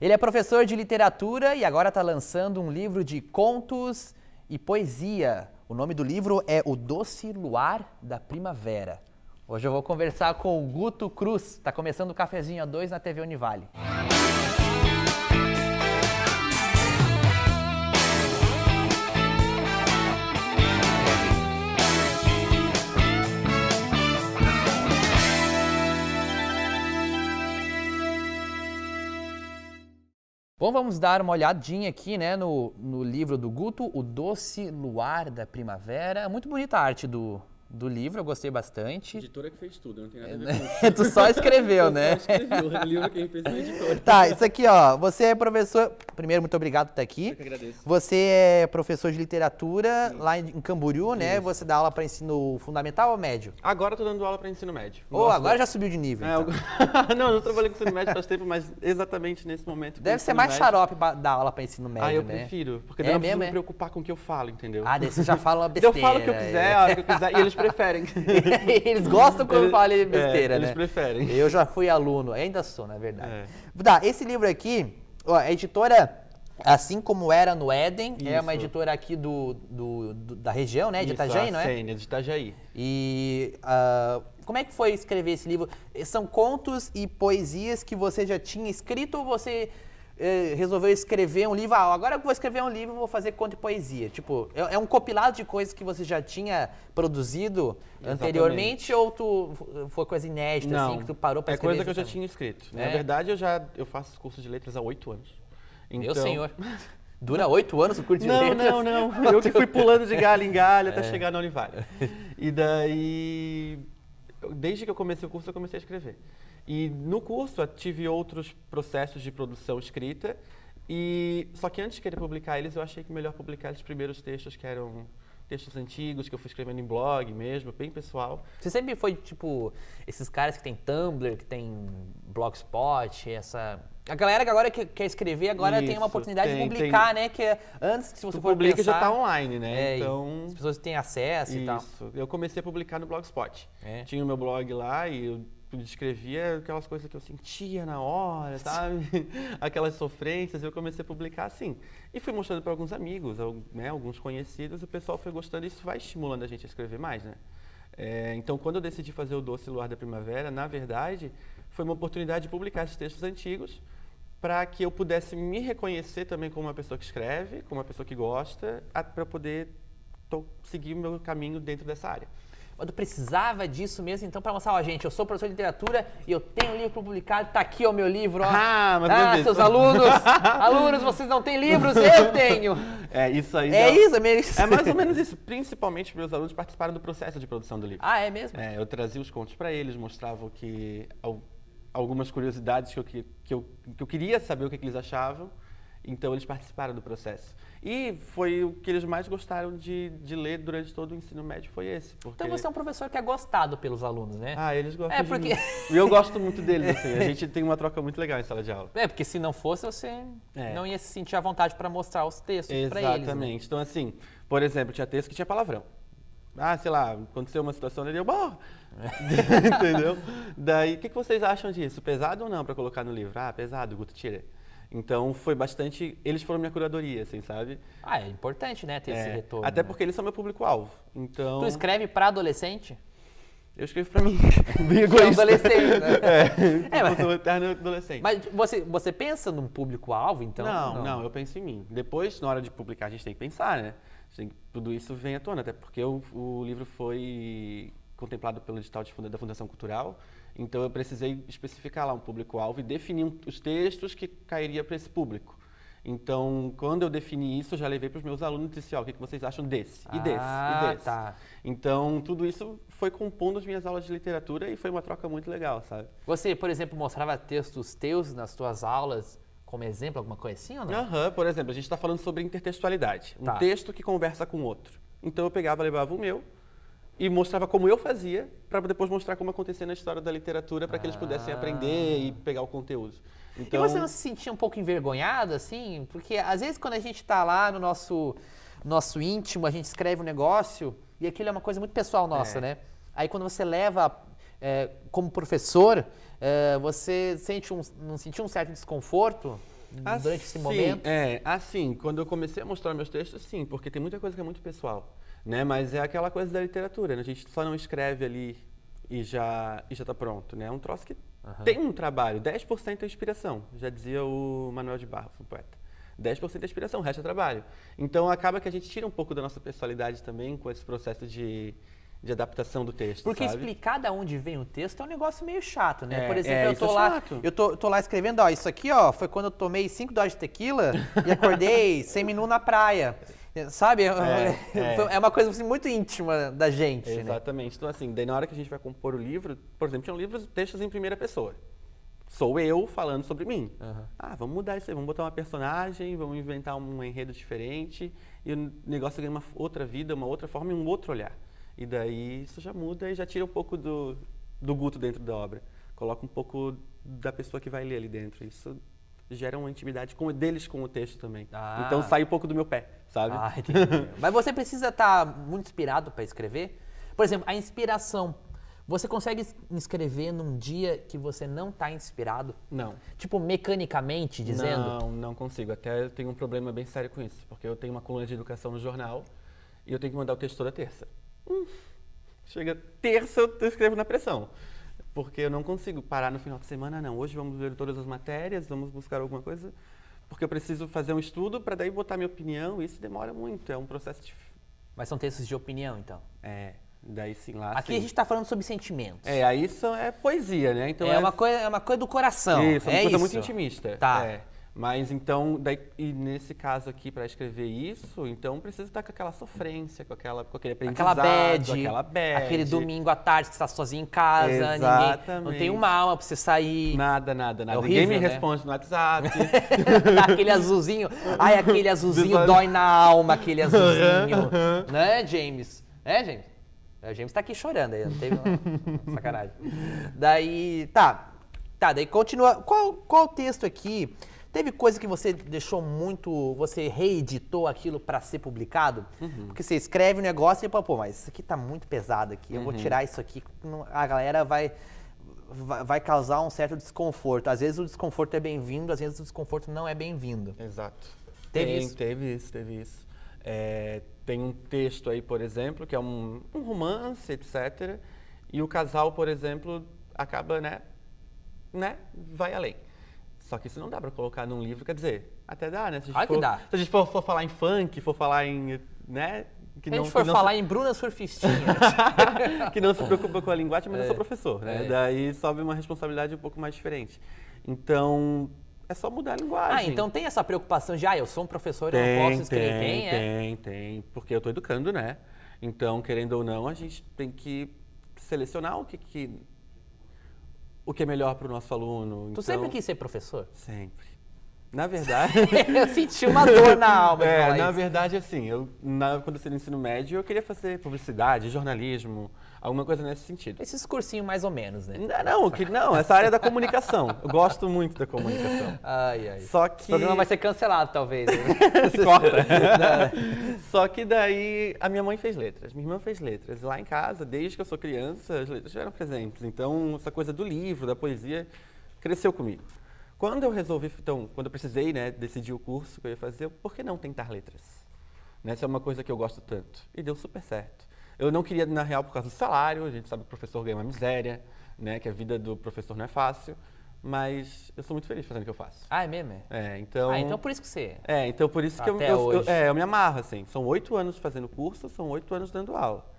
Ele é professor de literatura e agora está lançando um livro de contos e poesia. O nome do livro é O Doce Luar da Primavera. Hoje eu vou conversar com o Guto Cruz. Está começando o Cafezinho A2 na TV Univale. Bom, vamos dar uma olhadinha aqui, né, no livro do Guto, O Doce Luar da Primavera. Muito bonita a arte do livro, eu gostei bastante. A editora que fez tudo, não tem nada a ver com isso. Tu só escreveu, né? Só escreveu, o livro quem fez foi a editora. Tá, isso aqui, ó, você é professor... Primeiro, muito obrigado por estar aqui. Eu que agradeço. Você é professor de literatura lá em Camboriú, né? Isso. Você dá aula para ensino fundamental ou médio? Agora eu tô dando aula para ensino médio. Agora já subiu de nível, então. Não, eu não trabalhei com ensino médio faz tempo, mas exatamente nesse momento. Deve ser mais xarope dar aula para ensino médio, eu né? prefiro, porque daí eu não preciso mesmo, me preocupar com o que eu falo, entendeu? Ah, daí você já fala uma besteira. Eu falo o que eu quiser, a hora que eu quiser, e eles preferem. Eles gostam quando eu falo besteira, né? Eles preferem. Eu já fui aluno, ainda sou, na verdade. É. Tá, esse livro aqui, ó, a editora, assim como era no Éden, é uma Isso. editora aqui da região, né? De Itajaí, não é? Sim, de Itajaí. E como é que foi escrever esse livro? São contos e poesias que você já tinha escrito ou você resolveu escrever um livro? Agora eu vou escrever um livro, vou fazer conto e poesia. Tipo, é um compilado de coisas que você já tinha produzido anteriormente ou foi coisa inédita, Não, assim, que tu parou para escrever? É coisa que eu já tinha escrito. É? Na verdade, eu faço curso de letras há 8 anos. Meu Então... senhor. Dura 8 anos o curso de letras? Não. Eu que fui pulando de galho em galho até chegar na Univale. E daí, desde que eu comecei o curso, eu comecei a escrever. E no curso eu tive outros processos de produção escrita, só que antes de querer publicar eles, eu achei que melhor publicar os primeiros textos, que eram textos antigos, que eu fui escrevendo em blog mesmo, bem pessoal. Você sempre foi, tipo, esses caras que tem Tumblr, que tem Blogspot, A galera que agora quer escrever, agora tem uma oportunidade de publicar, né? Que antes, se você for publica, pensar... já está online, né? Então... As pessoas têm acesso e tal. Isso. Eu comecei a publicar no Blogspot. É. Tinha o meu blog lá e eu descrevia aquelas coisas que eu sentia na hora, sabe? Aquelas sofrências, eu comecei a publicar assim. E fui mostrando para alguns amigos, né? Alguns conhecidos, e o pessoal foi gostando e isso vai estimulando a gente a escrever mais, né? Então, quando eu decidi fazer o Doce Luar da Primavera, na verdade, foi uma oportunidade de publicar esses textos antigos para que eu pudesse me reconhecer também como uma pessoa que escreve, como uma pessoa que gosta, para poder seguir o meu caminho dentro dessa área. Mas tu precisava disso mesmo, então, para mostrar, ó, gente, eu sou professor de literatura e eu tenho um livro publicado, tá aqui o meu livro, ó. Seus alunos, vocês não têm livros, eu tenho. Isso aí. É mesmo. É mais ou menos isso. Principalmente meus alunos participaram do processo de produção do livro. Ah, é mesmo? Eu trazia os contos para eles, mostrava algumas curiosidades que eu queria saber o que eles achavam, então eles participaram do processo. E foi o que eles mais gostaram de ler durante todo o ensino médio, foi esse. Então você é um professor que é gostado pelos alunos, né? Eles gostam de mim. E eu gosto muito deles, assim, a gente tem uma troca muito legal em sala de aula. Porque se não fosse, você não ia se sentir à vontade para mostrar os textos para eles. Exatamente. Né? Então, assim, por exemplo, tinha texto que tinha palavrão. Sei lá, aconteceu uma situação ali, entendeu? Daí, o que vocês acham disso? Pesado ou não para colocar no livro? Pesado, Guto, tira. Então, foi bastante... Eles foram minha curadoria, assim, sabe? É importante, né, ter esse retorno. Até porque eles são meu público-alvo, então... Tu escreve para adolescente? Eu escrevo pra mim. Bem egoísta. Adolescente, né? Eu sou um eterno adolescente. Mas você pensa num público-alvo, então? Não, eu penso em mim. Depois, na hora de publicar, a gente tem que pensar, né? Tudo isso vem à tona, até porque o livro foi contemplado pelo edital da Fundação Cultural, então eu precisei especificar lá um público-alvo e definir os textos que cairia para esse público. Então, quando eu defini isso, eu já levei para os meus alunos e disse, o que vocês acham desse, e desse, e desse. Tá. Então, tudo isso foi compondo as minhas aulas de literatura e foi uma troca muito legal, sabe? Você, por exemplo, mostrava textos teus nas tuas aulas como exemplo, alguma coisa assim ou não? Por exemplo, a gente está falando sobre intertextualidade. Um texto que conversa com outro. Então, eu levava o meu e mostrava como eu fazia para depois mostrar como acontecia na história da literatura para que eles pudessem aprender e pegar o conteúdo. Então... E você não se sentia um pouco envergonhado, assim? Porque às vezes quando a gente está lá no nosso íntimo, a gente escreve um negócio e aquilo é uma coisa muito pessoal nossa, né? Aí quando você leva como professor, você não sentiu um certo desconforto durante esse momento? Assim, quando eu comecei a mostrar meus textos, sim, porque tem muita coisa que é muito pessoal, né? Mas é aquela coisa da literatura, né? A gente só não escreve ali e já tá pronto, né? É um troço que tem um trabalho, 10% é inspiração, já dizia o Manuel de Barros, um poeta. 10% é inspiração, o resto é trabalho. Então acaba que a gente tira um pouco da nossa personalidade também com esse processo de adaptação do texto, Porque sabe? explicar de onde vem o texto é um negócio meio chato, né? É, Por exemplo, isso é chato. eu tô lá escrevendo, ó, isso aqui, ó, foi quando eu tomei 5 doses de tequila e acordei semi-nu na praia. Sabe? É uma coisa assim, muito íntima da gente, né? Exatamente. Então, assim, daí na hora que a gente vai compor o livro, por exemplo, tinham livros, textos em primeira pessoa. Sou eu falando sobre mim. Vamos mudar isso aí, vamos botar uma personagem, vamos inventar um enredo diferente e o negócio ganha uma outra vida, uma outra forma e um outro olhar. E daí isso já muda e já tira um pouco do Guto dentro da obra. Coloca um pouco da pessoa que vai ler ali dentro. Isso gera uma intimidade deles com o texto também. Então sai um pouco do meu pé, sabe? Entendi. Mas você precisa estar muito inspirado para escrever? Por exemplo, a inspiração. Você consegue escrever num dia que você não está inspirado? Não. Tipo, mecanicamente dizendo? Não consigo. Até eu tenho um problema bem sério com isso. Porque eu tenho uma coluna de educação no jornal e eu tenho que mandar o texto toda terça. Chega terça, eu escrevo na pressão. Porque eu não consigo parar no final de semana, não. Hoje vamos ler todas as matérias, vamos buscar alguma coisa. Porque eu preciso fazer um estudo para daí botar minha opinião e isso demora muito. É um processo de... Mas são textos de opinião, então? Daí sim, lá Aqui sim. a gente está falando sobre sentimentos. Aí isso é poesia, né? Então é uma coisa do coração. Isso, é uma coisa muito isso. intimista. Tá. Mas então, e nesse caso aqui, para escrever isso, então precisa estar com aquela sofrência, com aquele aprendizado, aquela bad. Aquele domingo à tarde que você está sozinho em casa, Exatamente. ninguém não tem uma alma para você sair. Nada. É horrível, Ninguém me né? responde no WhatsApp. Aquele azulzinho. Ai, aquele azulzinho dói na alma, aquele azulzinho. Né, James? James? O James tá aqui chorando aí, não teve uma sacanagem. Daí, daí continua. Qual texto aqui? Teve coisa que você deixou muito, você reeditou aquilo para ser publicado? Porque você escreve um negócio e fala, pô, mas isso aqui tá muito pesado aqui, eu vou tirar isso aqui, a galera vai causar um certo desconforto. Às vezes o desconforto é bem-vindo, às vezes o desconforto não é bem-vindo. Exato. Teve isso? Teve isso. Tem um texto aí, por exemplo, que é um romance, etc. E o casal, por exemplo, acaba, né, vai além. Só que isso não dá pra colocar num livro, quer dizer, até dá, né? Se a gente for falar em funk, for falar em, né? Se a gente for falar em Bruna Surfistinha. Que não se preocupa com a linguagem, mas eu sou professor, né? Daí sobe uma responsabilidade um pouco mais diferente. Então, é só mudar a linguagem. Então tem essa preocupação de, eu sou um professor, eu não posso escrever. Tem, porque eu tô educando, né? Então, querendo ou não, a gente tem que selecionar o que é melhor para o nosso aluno. Tu sempre quis ser professor? Sempre. Na verdade... eu senti uma dor na alma. Na verdade, assim, quando eu saí no ensino médio, eu queria fazer publicidade, jornalismo, alguma coisa nesse sentido. Esses cursinhos mais ou menos, né? Não, essa área da comunicação. Eu gosto muito da comunicação. Só que... O programa vai ser cancelado, talvez. Né? Corta. Só que daí a minha mãe fez letras, minha irmã fez letras. Lá em casa, desde que eu sou criança, as letras já eram presentes. Então, essa coisa do livro, da poesia, cresceu comigo. Quando eu precisei, né, decidir o curso que eu ia fazer, por que não tentar letras? Essa é uma coisa que eu gosto tanto. E deu super certo. Eu não queria, na real, por causa do salário, a gente sabe que o professor ganha uma miséria, né, que a vida do professor não é fácil, mas eu sou muito feliz fazendo o que eu faço. É mesmo? Então... então por isso que você... então por isso que eu me amarro, assim. São 8 anos fazendo curso, são 8 anos dando aula.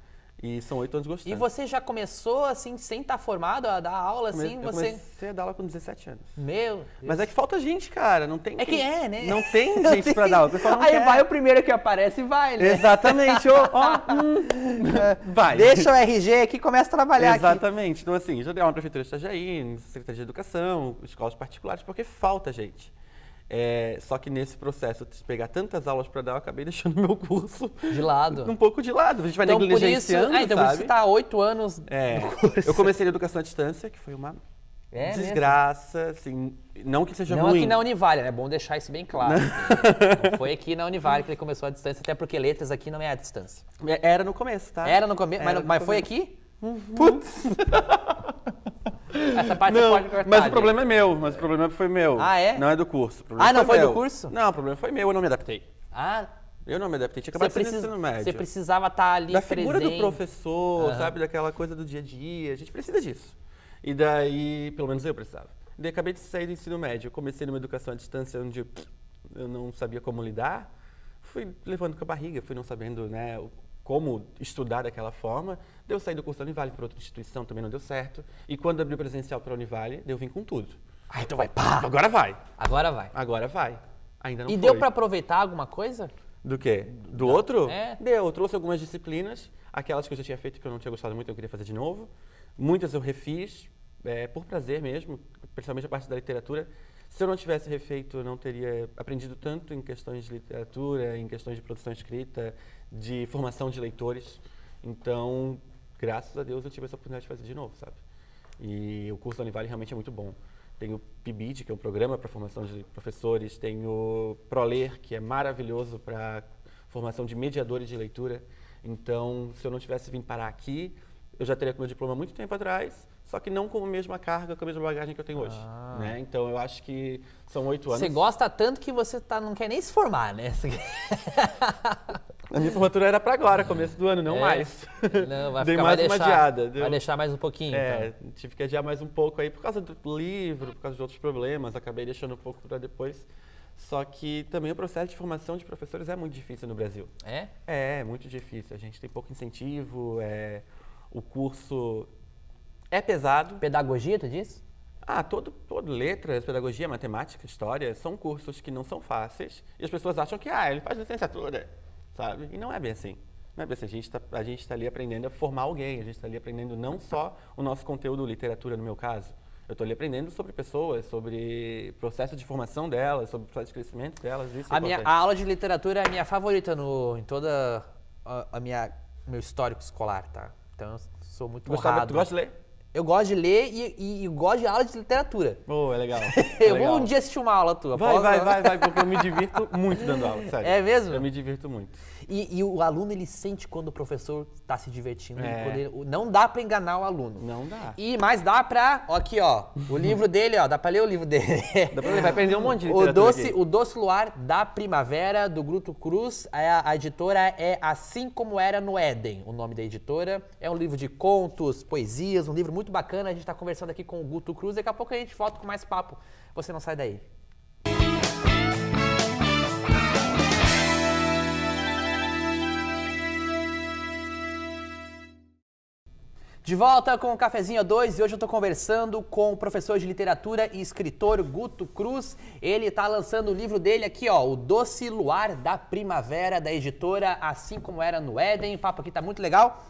E são 8 anos gostando. E você já começou, assim, sem estar formado a dar aula, assim? Eu comecei a dar aula com 17 anos. Meu Deus. Mas é que falta gente, cara. Não tem né? Não tem gente pra dar aula. O pessoal não Aí quer. vai o primeiro que aparece e vai, né? Exatamente. Vai. Deixa o RG aqui e começa a trabalhar Exatamente. Então, assim, já dei aula na Prefeitura de Itajaí, Secretaria de Educação, escolas particulares, porque falta gente. Só que nesse processo de pegar tantas aulas para dar, eu acabei deixando meu curso de lado. Um pouco de lado. A gente vai negligenciando, então por isso você está há 8 anos no curso. Eu comecei na educação à distância, que foi uma desgraça, assim, não que seja ruim. Não aqui na Univale, é bom deixar isso bem claro. Não foi aqui na Univale que ele começou à distância, até porque letras aqui não é à distância. Era no começo, tá? Era no começo, mas foi aqui? Putz! Essa parte Não, você pode cortar. mas o gente. problema é meu, mas o problema foi meu. Ah, é? Não é do curso. O problema Ah, não foi do meu. curso? Não, o problema foi meu, eu não me adaptei. Ah, Eu não me adaptei, tinha acabado de sair do ensino médio. você precisava estar ali Da figura do presente. professor, Aham. sabe? Daquela coisa do dia a dia. A gente precisa disso. E daí, pelo menos eu precisava. Daí acabei de sair do ensino médio. Eu comecei numa educação à distância onde eu não sabia como lidar. Fui levando com a barriga, fui não sabendo, né, como estudar daquela forma. Daí eu saí do curso da Univale para outra instituição, também não deu certo. E quando abriu presencial para a Univale, daí eu vim com tudo. Ah, então vai, pá! Agora vai. Agora vai. Agora vai. Ainda não E foi. deu pra aproveitar alguma coisa? Do quê? Do outro? É. Deu. Eu trouxe algumas disciplinas, aquelas que eu já tinha feito que eu não tinha gostado muito, eu queria fazer de novo. Muitas eu refiz, por prazer mesmo, principalmente a parte da literatura. Se eu não tivesse refeito, eu não teria aprendido tanto em questões de literatura, em questões de produção escrita, de formação de leitores. Então, graças a Deus, eu tive essa oportunidade de fazer de novo, sabe? E o curso da Univale realmente é muito bom. Tem o PIBID, que é um programa para formação de professores, tem o ProLer, que é maravilhoso para formação de mediadores de leitura. Então, se eu não tivesse vindo parar aqui, eu já teria com meu diploma há muito tempo atrás, só que não com a mesma carga, com a mesma bagagem que eu tenho hoje. Né? Então, eu acho que são 8 anos. Você gosta tanto que você não quer nem se formar, né? A minha formatura era para agora, começo do ano, não mais. Não, vai Dei ficar, mais vai uma deixar, adiada. vai deixar mais um pouquinho, então. Tive que adiar mais um pouco aí por causa do livro, por causa de outros problemas, acabei deixando um pouco para depois. Só que também o processo de formação de professores é muito difícil no Brasil. É? É muito difícil. A gente tem pouco incentivo, o curso é pesado. Pedagogia, tu diz? Todo letras, pedagogia, matemática, história, são cursos que não são fáceis e as pessoas acham que, ele faz licenciatura, sabe? E não é bem assim. Não é bem assim. A gente está ali aprendendo a formar alguém, a gente está ali aprendendo não só o nosso conteúdo, literatura no meu caso. Eu estou ali aprendendo sobre pessoas, sobre processo de formação delas, sobre processo de crescimento delas. Isso é importante. A aula de literatura é a minha favorita em toda meu histórico escolar, tá? Então eu sou muito honrado. Tu gosta de ler? Eu gosto de ler e gosto de aula de literatura. É legal. Eu vou um dia assistir uma aula tua. Vai, porque eu me divirto muito dando aula, sério. É mesmo? Eu me divirto muito. E o aluno, ele sente quando o professor está se divertindo. É. Não dá para enganar o aluno. Não dá. Mas dá pra, aqui ó, o livro dele, ó, dá pra ler o livro dele. Dá pra ler, vai aprender um monte de literatura aqui. O Doce Luar da Primavera, do Guto Cruz. A editora é Assim Como Era no Éden, o nome da editora. É um livro de contos, poesias, um livro muito bacana. A gente tá conversando aqui com o Guto Cruz. Daqui a pouco a gente volta com mais papo. Você não sai daí. De volta com o Cafezinho A2 e hoje eu estou conversando com o professor de literatura e escritor Guto Cruz. Ele está lançando o livro dele aqui, ó, O Doce Luar da Primavera, da editora Assim Como Era no Éden. O papo aqui está muito legal.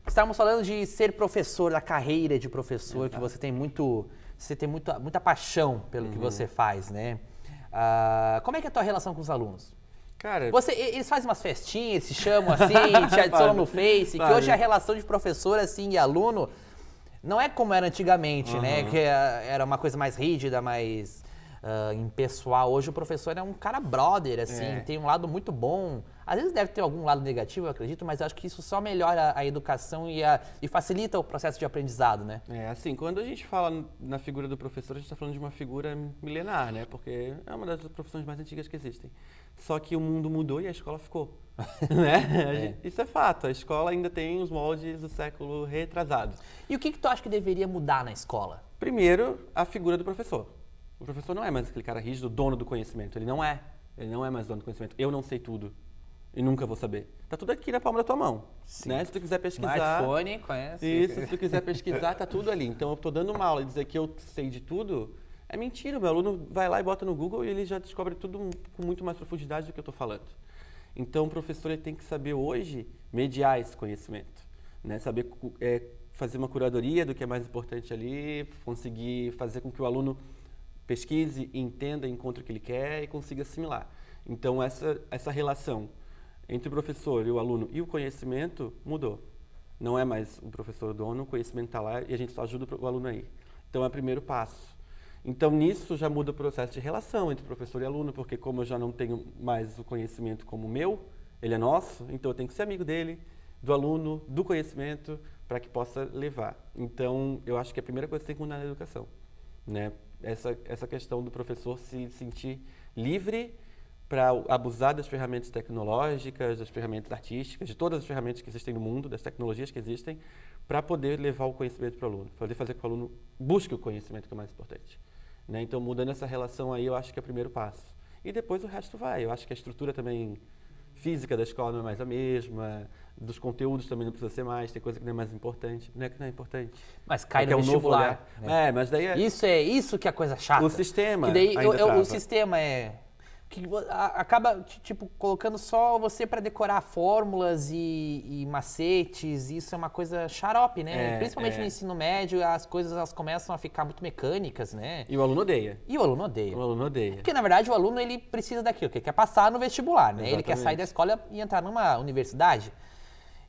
Estávamos falando de ser professor, da carreira de professor, que você tem muita paixão pelo que você faz, né? Como é que é a tua relação com os alunos? Cara, Eles fazem umas festinhas, se chamam assim, te adicionam no Face, que hoje a relação de professor assim, e aluno não é como era antigamente, né? Que era uma coisa mais rígida, mais impessoal. Hoje o professor é um cara brother, assim, tem um lado muito bom. Às vezes deve ter algum lado negativo, eu acredito, mas eu acho que isso só melhora a educação e facilita o processo de aprendizado, né? Assim, quando a gente fala na figura do professor, a gente está falando de uma figura milenar, né? Porque é uma das profissões mais antigas que existem. Só que o mundo mudou e a escola ficou, né? Isso é fato, a escola ainda tem os moldes do século retrasado. E o que tu acha que deveria mudar na escola? Primeiro, a figura do professor. O professor não é mais aquele cara rígido, dono do conhecimento. Ele não é mais dono do conhecimento. Eu não sei tudo. E nunca vou saber. Tá tudo aqui na palma da tua mão. Né? Se tu quiser pesquisar... Smartphone, conhece. Isso, se tu quiser pesquisar, tá tudo ali. Então, eu tô dando uma aula e dizer que eu sei de tudo, é mentira. O meu aluno vai lá e bota no Google e ele já descobre tudo com muito mais profundidade do que eu tô falando. Então, o professor ele tem que saber hoje mediar esse conhecimento. Né? Saber fazer uma curadoria do que é mais importante ali, conseguir fazer com que o aluno pesquise, entenda, encontre o que ele quer e consiga assimilar. Então, essa relação entre o professor e o aluno e o conhecimento mudou. Não é mais o professor dono, o conhecimento está lá e a gente só ajuda o aluno aí. Então, é o primeiro passo. Então, nisso já muda o processo de relação entre professor e aluno, porque como eu já não tenho mais o conhecimento como meu, ele é nosso, então eu tenho que ser amigo dele, do aluno, do conhecimento, para que possa levar. Então, eu acho que a primeira coisa que tem que mudar na educação, né? Essa questão do professor se sentir livre para abusar das ferramentas tecnológicas, das ferramentas artísticas, de todas as ferramentas que existem no mundo, das tecnologias que existem, para poder levar o conhecimento para o aluno, poder fazer com que o aluno busque o conhecimento, que é o mais importante. Né? Então, mudando essa relação aí, eu acho que é o primeiro passo. E depois o resto vai. Eu acho que a estrutura também física da escola não é mais a mesma, dos conteúdos também não precisa ser mais, tem coisa que não é mais importante. Não é que não é importante. Mas cai é no um novo vestibular. olhar. Né? Mas daí Isso que é a coisa chata. o sistema Que daí ainda trava. o sistema que acaba, tipo, colocando só você para decorar fórmulas e macetes. Isso é uma coisa xarope, né? Principalmente no ensino médio, as coisas elas começam a ficar muito mecânicas, né? E o aluno odeia. E o aluno odeia. O aluno odeia. Porque, na verdade, o aluno ele precisa daquilo, que ele quer passar no vestibular, né? Exatamente. Ele quer sair da escola e entrar numa universidade.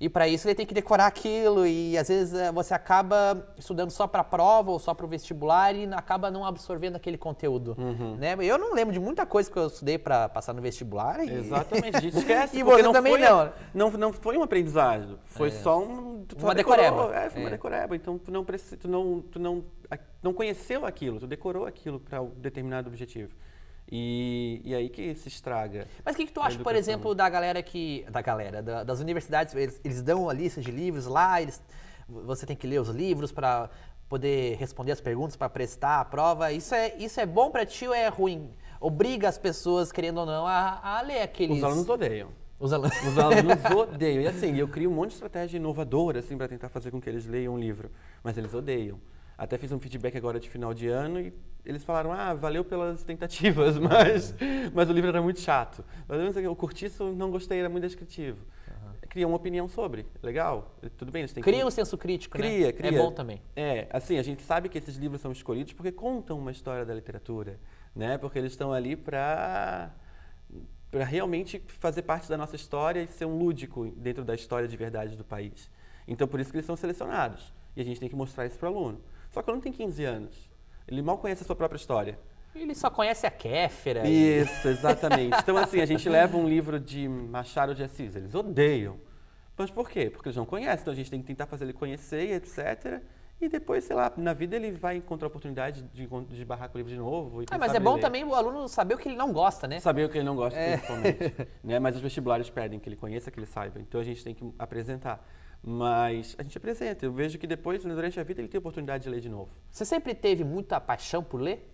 E para isso ele tem que decorar aquilo e às vezes você acaba estudando só para a prova ou só para o vestibular e acaba não absorvendo aquele conteúdo, né? Eu não lembro de muita coisa que eu estudei para passar no vestibular. Exatamente, a gente esquece. E você não também foi, não. Não foi um aprendizado, foi só Uma decoreba. Foi uma decoreba. Então tu não conheceu aquilo, tu decorou aquilo para um determinado objetivo. E aí que se estraga. Mas o que tu acha, por exemplo, das universidades, eles dão a lista de livros lá, você tem que ler os livros para poder responder as perguntas, para prestar a prova. Isso é bom para ti ou é ruim? Obriga as pessoas, querendo ou não, a ler aqueles... Os alunos odeiam. Os alunos odeiam. E assim, eu crio um monte de estratégia inovadora assim, para tentar fazer com que eles leiam um livro, mas eles odeiam. Até fiz um feedback agora de final de ano e eles falaram, valeu pelas tentativas, mas o livro era muito chato. O Curtiço não gostei, era muito descritivo. Cria uma opinião sobre, legal, tudo bem. Eles têm Cria um senso crítico, né? Cria. É bom também. Assim, a gente sabe que esses livros são escolhidos porque contam uma história da literatura, né? Porque eles estão ali para realmente fazer parte da nossa história e ser um lúdico dentro da história de verdade do país. Então, por isso que eles são selecionados. E a gente tem que mostrar isso para o aluno. Só que o aluno tem 15 anos. Ele mal conhece a sua própria história. Ele só conhece a Kéfera. Isso, exatamente. Então, assim, a gente leva um livro de Machado de Assis. Eles odeiam. Mas por quê? Porque eles não conhecem. Então, a gente tem que tentar fazer ele conhecer, etc. E depois, sei lá, na vida ele vai encontrar a oportunidade de barrar com o livro de novo. Mas é bom também o aluno saber o que ele não gosta, né? Saber o que ele não gosta, principalmente. Né? Mas os vestibulares pedem que ele conheça, que ele saiba. Então, a gente tem que apresentar. Mas a gente apresenta. Eu vejo que depois, durante a vida, ele tem a oportunidade de ler de novo. Você sempre teve muita paixão por ler?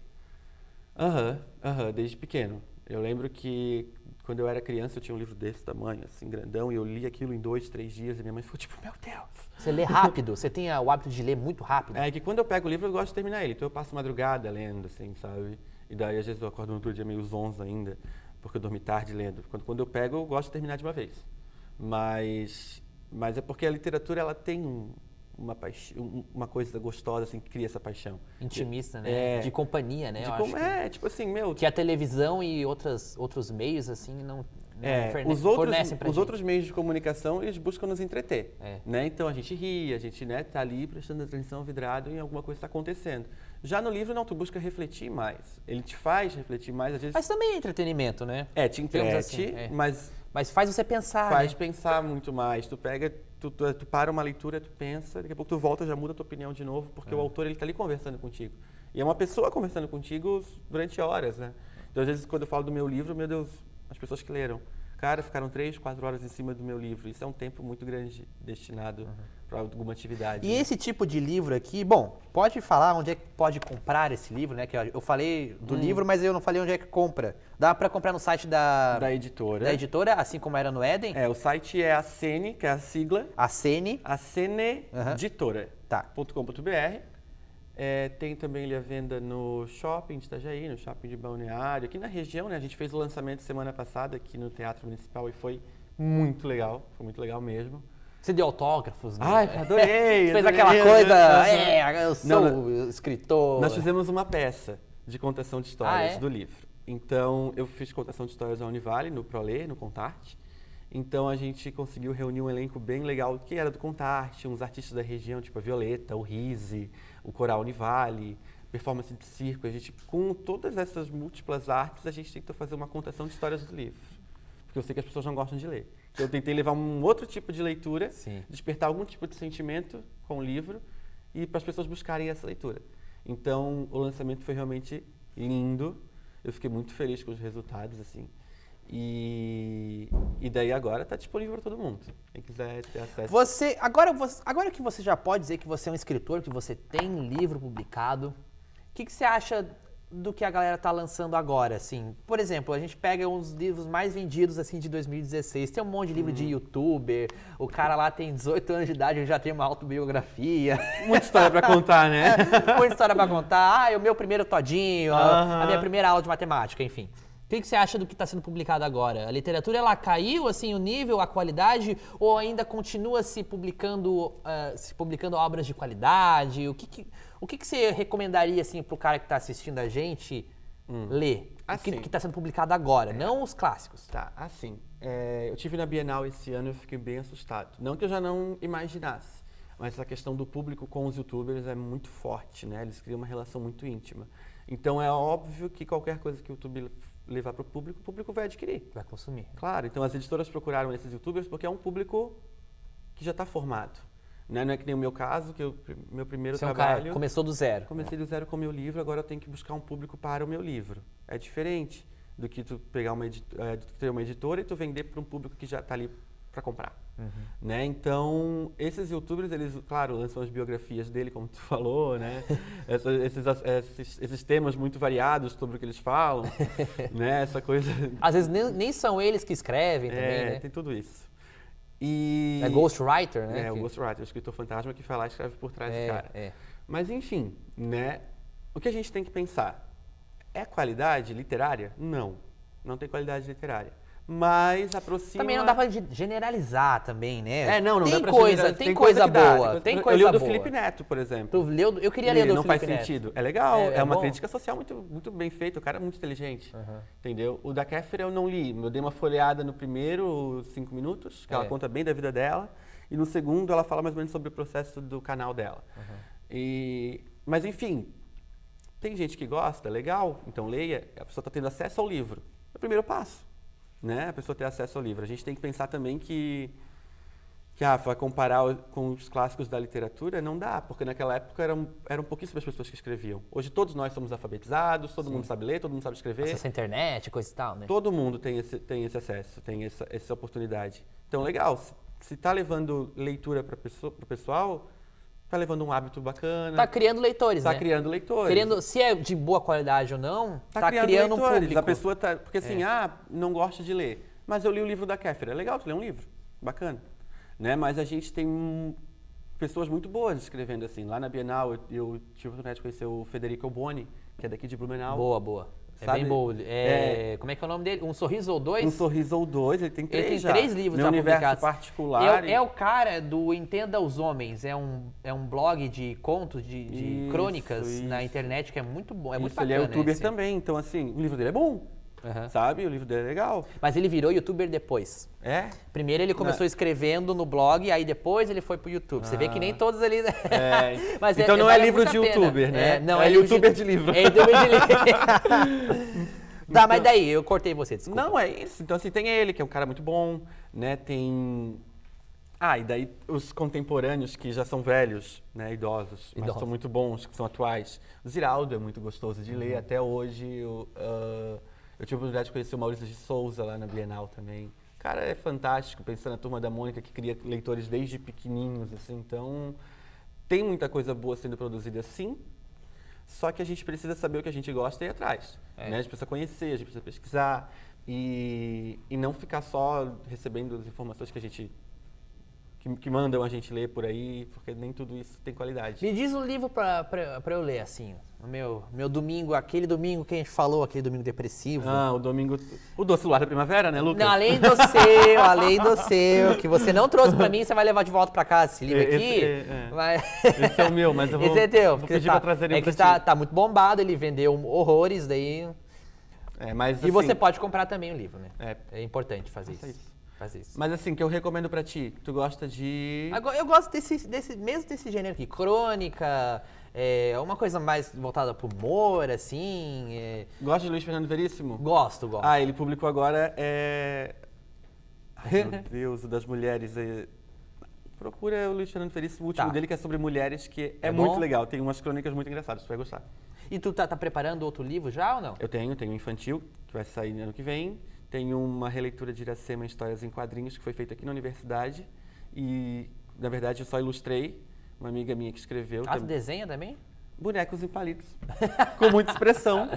Desde pequeno. Eu lembro que quando eu era criança eu tinha um livro desse tamanho, assim, grandão, e eu li aquilo em 2, 3 dias e minha mãe ficou tipo, meu Deus. Você lê rápido? Você tem o hábito de ler muito rápido? É que quando eu pego o livro eu gosto de terminar ele, então eu passo madrugada lendo, assim, sabe? E daí às vezes eu acordo no outro dia meio zonzo ainda, porque eu dormi tarde lendo. Quando eu pego eu gosto de terminar de uma vez. Mas é porque a literatura ela tem uma coisa gostosa assim que cria essa paixão. Intimista, né? De companhia, né? Tipo assim, meu... Que a televisão e outros meios, assim, não fornecem pra gente. Os outros meios de comunicação, eles buscam nos entreter, né? Então a gente ri, a gente tá ali prestando atenção vidrado em alguma coisa que está acontecendo. Já no livro, não, tu busca refletir mais. Ele te faz refletir mais, às vezes... Mas também é entretenimento, né? Te entrete, assim, mas faz você pensar, Faz pensar muito mais. Tu pega, tu para uma leitura, tu pensa, daqui a pouco tu volta, já muda a tua opinião de novo, porque o autor, ele tá ali conversando contigo. E é uma pessoa conversando contigo durante horas, né? Então, às vezes, quando eu falo do meu livro, meu Deus, as pessoas que leram, cara, ficaram 3, 4 horas em cima do meu livro. Isso é um tempo muito grande destinado para alguma atividade. E esse tipo de livro aqui, bom, pode falar onde é que pode comprar esse livro, né? Que eu falei do livro, mas eu não falei onde é que compra. Dá para comprar no site da editora. Da editora, assim como era no Éden? O site é Acene, que é a sigla. Acene. Aceneditora.com.br. Tem também ele à venda no shopping de Itajaí, no shopping de Balneário. Aqui na região, né? A gente fez o lançamento semana passada aqui no Teatro Municipal e foi muito legal. Foi muito legal mesmo. Você deu autógrafos, né? Adorei! Você fez aquela coisa, eu sou escritor. Nós fizemos uma peça de contação de histórias do livro. Então, eu fiz contação de histórias na Univale, no Prolê, no Contarte. Então, a gente conseguiu reunir um elenco bem legal, que era do Contarte, uns artistas da região, tipo a Violeta, o Rise, o Coral Univale, performance de circo. A gente, com todas essas múltiplas artes, a gente tentou fazer uma contação de histórias do livro. porque eu sei que as pessoas não gostam de ler. Então, eu tentei levar um outro tipo de leitura, Sim. despertar algum tipo de sentimento com o livro e para as pessoas buscarem essa leitura. Então, o lançamento foi realmente lindo. Eu fiquei muito feliz com os resultados, assim. E daí agora está disponível para todo mundo. Quem quiser ter acesso. Agora que você já pode dizer que você é um escritor, que você tem um livro publicado, o que você acha do que a galera tá lançando agora, assim? Por exemplo, a gente pega uns livros mais vendidos, assim, de 2016. Tem um monte de livro de youtuber, o cara lá tem 18 anos de idade e já tem uma autobiografia. Muita história para contar, né? Muita história para contar. O meu primeiro todinho, a minha primeira aula de matemática, enfim. O que você acha do que está sendo publicado agora? A literatura, ela caiu, assim, o nível, a qualidade, ou ainda continua se publicando obras de qualidade? O que você recomendaria, assim, para o cara que está assistindo a gente ler? Assim, O que está sendo publicado agora, não os clássicos. Tá, assim, eu tive na Bienal esse ano e eu fiquei bem assustado. Não que eu já não imaginasse, mas essa questão do público com os youtubers é muito forte, né? Eles criam uma relação muito íntima. Então é óbvio que qualquer coisa que o YouTube levar para o público vai adquirir. Vai consumir. Claro, então as editoras procuraram esses youtubers porque é um público que já está formado. Né? Não é que nem o meu caso, que meu primeiro trabalho... Cara, começou do zero. Comecei do zero com o meu livro, agora eu tenho que buscar um público para o meu livro. É diferente do que tu pegar ter uma editora e tu vender para um público que já está ali para comprar. Né? Então, esses youtubers, eles, claro, lançam as biografias dele, como tu falou, né? esses temas muito variados sobre o que eles falam, né? Essa coisa... Às vezes nem são eles que escrevem também, né? Tem tudo isso. E... É ghostwriter, né? O ghostwriter, o escritor fantasma que vai lá e escreve por trás do cara. Mas, enfim, né? O que a gente tem que pensar? É qualidade literária? Não. Não tem qualidade literária. Mas aproxima... Também não dá pra generalizar também, né? Não tem dá pra coisa, tem coisa boa, tem coisa boa. Eu li o do Felipe Neto, por exemplo. Eu queria ler o do Não Felipe faz Neto. sentido. É legal, é uma bom. crítica social muito, muito bem feita, o cara é muito inteligente, entendeu? O da Kéfera eu não li, eu dei uma folheada no primeiro 5 minutos, que ela conta bem da vida dela, e no segundo ela fala mais ou menos sobre o processo do canal dela. Mas enfim, tem gente que gosta, legal, então leia, a pessoa está tendo acesso ao livro. É o primeiro passo. Né? A pessoa ter acesso ao livro. A gente tem que pensar também que vai comparar com os clássicos da literatura, não dá, porque naquela época eram pouquíssimas pessoas que escreviam. Hoje todos nós somos alfabetizados, todo mundo sabe ler, todo mundo sabe escrever. Acesso à internet, coisa e tal, né? Todo mundo tem esse acesso, tem essa oportunidade. Então, legal, se está levando leitura para o pessoal, está levando um hábito bacana. Está criando leitores, né? Está criando leitores. Se é de boa qualidade ou não, está criando leitores. Um público. A pessoa tá... Porque assim, não gosta de ler. Mas eu li o livro da Kéfera. É legal tu ler um livro. Bacana. Né? Mas a gente tem pessoas muito boas escrevendo assim. Lá na Bienal, eu tive a oportunidade de conhecer o Federico Alboni, que é daqui de Blumenau. Boa. É bem boa. Como é que é o nome dele? Um Sorriso ou Dois? Um Sorriso ou Dois, ele tem 3 Ele tem já. 3 livros Meu já universo publicados. particular. É o cara do Entenda os Homens. É um blog de contos, de crônicas na internet que é muito bom. É muito bacana. Ele é youtuber também, então assim, o livro dele é bom. Sabe? O livro dele é legal. Mas ele virou youtuber depois. É? Primeiro ele começou escrevendo no blog, aí depois ele foi pro YouTube. Você vê que nem todos ali... Mas então não é livro de youtuber, né? Não, é youtuber de livro. É youtuber de livro. Tá, mas daí, eu cortei você, desculpa. Não, é isso. Então assim, tem ele, que é um cara muito bom, né? Tem... e daí os contemporâneos que já são velhos, né? Idosos, mas são muito bons, que são atuais. O Ziraldo é muito gostoso de ler, até hoje... Eu tive a oportunidade de conhecer o Maurício de Souza lá na Bienal também. O cara é fantástico, pensando na Turma da Mônica, que cria leitores desde pequenininhos, assim. Então, tem muita coisa boa sendo produzida, sim. Só que a gente precisa saber o que a gente gosta e ir atrás. Né? A gente precisa conhecer, a gente precisa pesquisar. E não ficar só recebendo as informações que a gente... Que mandam a gente ler por aí, porque nem tudo isso tem qualidade. Me diz um livro pra eu ler, assim. O meu domingo, aquele domingo que a gente falou, aquele domingo depressivo. O Doce Luar da Primavera, né, Lucas? Não, além do seu, que você não trouxe pra mim, você vai levar de volta pra casa esse livro aqui. Esse é o meu, mas eu vou, esse é teu, vou pedir pra trazer ele pra ti. Tá muito bombado, ele vendeu horrores, daí... Mas, e você pode comprar também o livro, né? É importante fazer isso. Mas assim, que eu recomendo pra ti, tu gosta de... Eu gosto desse gênero aqui, crônica, uma coisa mais voltada pro humor, assim. Gosta de Luiz Fernando Veríssimo? Gosto. Ele publicou agora Ai, meu Deus, o das mulheres. Procura o Luiz Fernando Veríssimo, o último Tá. dele, que é sobre mulheres, que é bom? muito legal. Tem umas crônicas muito engraçadas, você vai gostar. E tu tá preparando outro livro já ou não? Eu tenho um infantil, que vai sair no ano que vem. Tenho uma releitura de Iracema Histórias em Quadrinhos, que foi feita aqui na universidade. E, na verdade, eu só ilustrei. Uma amiga minha que escreveu. Ah, tu desenha também? Bonecos em palitos. Com muita expressão.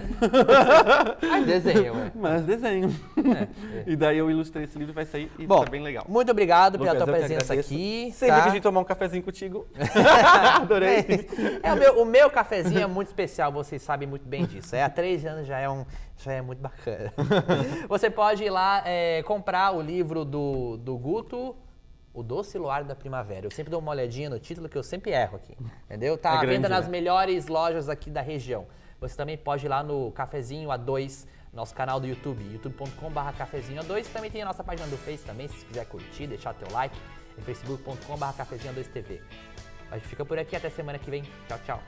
Mas desenha, ué. Mas desenho. É. E daí eu ilustrei esse livro, vai sair e Bom, tá bem legal. muito obrigado Lucas, pela tua eu que presença agradeço. aqui. Sempre tá? quis vir tomar um cafezinho contigo. Adorei. O meu cafezinho é muito especial, vocês sabem muito bem disso. Há 3 anos já é muito bacana. Você pode ir lá comprar o livro do Guto, O Doce Luar da Primavera. Eu sempre dou uma olhadinha no título, que eu sempre erro aqui. Entendeu? Tá à grande, venda nas né? melhores lojas aqui da região. Você também pode ir lá no Cafezinho A2, nosso canal do YouTube, youtube.com/cafezinho A2. Também tem a nossa página do Face também, se você quiser curtir, deixar teu like, é facebook.com/cafezinho A2 TV. A gente fica por aqui, até semana que vem. Tchau, tchau.